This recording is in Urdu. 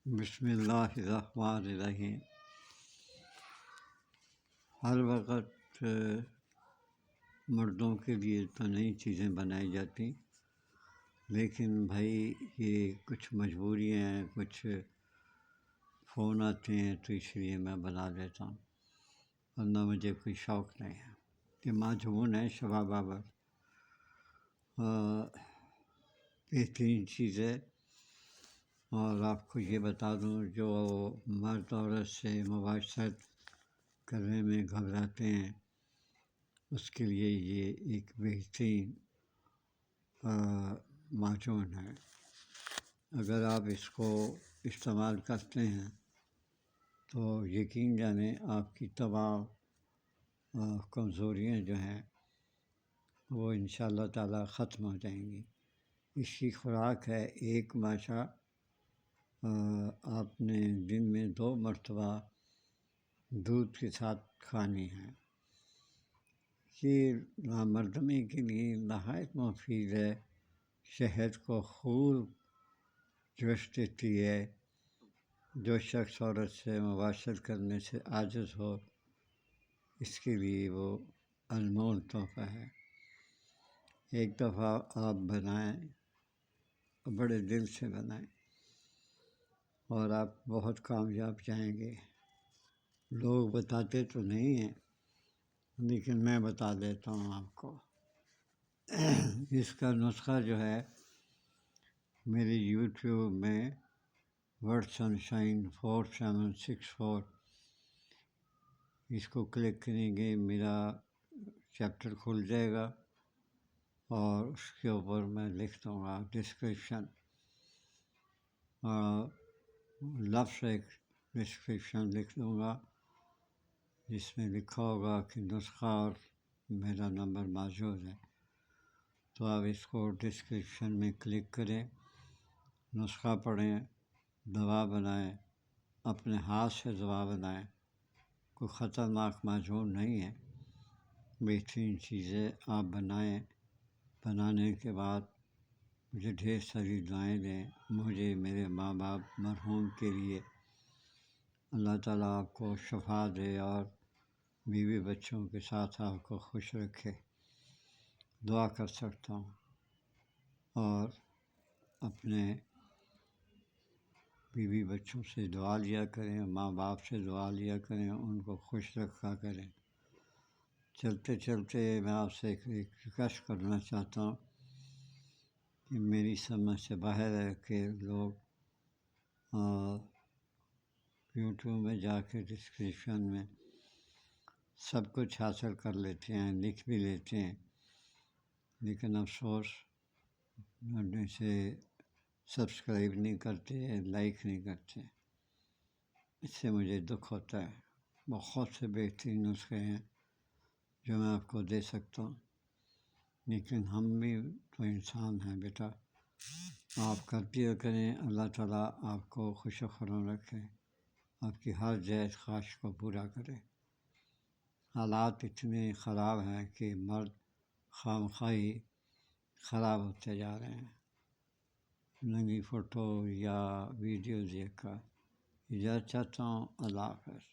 بسم اللہ الرحمن الرحیم۔ ہر وقت مردوں کے لیے تو نئی چیزیں بنائی جاتی، لیکن بھائی یہ کچھ مجبوریاں ہیں، کچھ فون آتے ہیں تو اس لیے میں بنا دیتا ہوں، ورنہ مجھے کوئی شوق نہیں ہے۔ یہ معجون ہے شبہ بابر، بہترین چیز ہے۔ اور آپ کو یہ بتا دوں، جو مرد عورت سے مباشرت کرنے میں گھبراتے ہیں اس کے لیے یہ ایک بہترین معجون ہے۔ اگر آپ اس کو استعمال کرتے ہیں تو یقین جانیں آپ کی تمام کمزوریاں جو ہیں وہ انشاءاللہ تعالی ختم ہو جائیں گی۔ اس کی خوراک ہے ایک ماشا، آپ نے دن میں 2 مرتبہ دودھ کے ساتھ کھانی ہے۔ یہ نامردمی کے لیے نہایت مفید ہے، صحت کو خوب جوش دیتی ہے۔ جو شخص عورت سے مباشرت کرنے سے عاجز ہو، اس کے لیے وہ انمول تحفہ ہے۔ ایک دفعہ آپ بنائیں، بڑے دل سے بنائیں اور آپ بہت کامیاب جائیں گے۔ لوگ بتاتے تو نہیں ہیں، لیکن میں بتا دیتا ہوں آپ کو۔ اس کا نسخہ جو ہے میری یوٹیوب میں ورڈ سنشائن 4764، اس کو کلک کریں گے میرا چیپٹر کھل جائے گا، اور اس کے اوپر میں لکھ دوں گا ڈسکرپشن، لفظ ایک ڈسکرپشن لکھ دوں گا جس میں لکھا ہوگا کہ نسخہ اور میرا نمبر موجود ہے۔ تو آپ اس کو ڈسکرپشن میں کلک کریں، نسخہ پڑھیں، دوا بنائیں، اپنے ہاتھ سے دوا بنائیں۔ کوئی خطرناک معجون نہیں ہے، بہترین چیزیں آپ بنائیں۔ بنانے کے بعد مجھے ڈھیر ساری دعائیں دیں، مجھے، میرے ماں باپ مرحوم کے لیے۔ اللہ تعالیٰ آپ کو شفا دے اور بیوی بچوں کے ساتھ آپ کو خوش رکھے، دعا کر سکتا ہوں۔ اور اپنے بیوی بچوں سے دعا لیا کریں، ماں باپ سے دعا لیا کریں، ان کو خوش رکھا کریں۔ چلتے چلتے میں آپ سے ایک ریکویسٹ کرنا چاہتا ہوں کہ میری سمجھ سے باہر ہے کہ لوگ یوٹیوب میں جا کے ڈسکرپشن میں سب کچھ حاصل کر لیتے ہیں، لکھ بھی لیتے ہیں، لیکن افسوس اسے سبسکرائب نہیں کرتے، لائک نہیں کرتے۔ اس سے مجھے دکھ ہوتا ہے۔ بہت سے بہترین نسخے ہیں جو میں آپ کو دے سکتا ہوں، لیکن ہم بھی تو انسان ہیں بیٹا۔ آپ کرتے کریں، اللہ تعالیٰ آپ کو خوش و خرم رکھے، آپ کی ہر جائز خواہش کو پورا کرے۔ حالات اتنے خراب ہیں کہ مرد خواہی خراب ہوتے جا رہے ہیں، ننگی فوٹو یا ویڈیو دیکھ کر۔ اجازت چاہتا ہوں، اللہ حافظ۔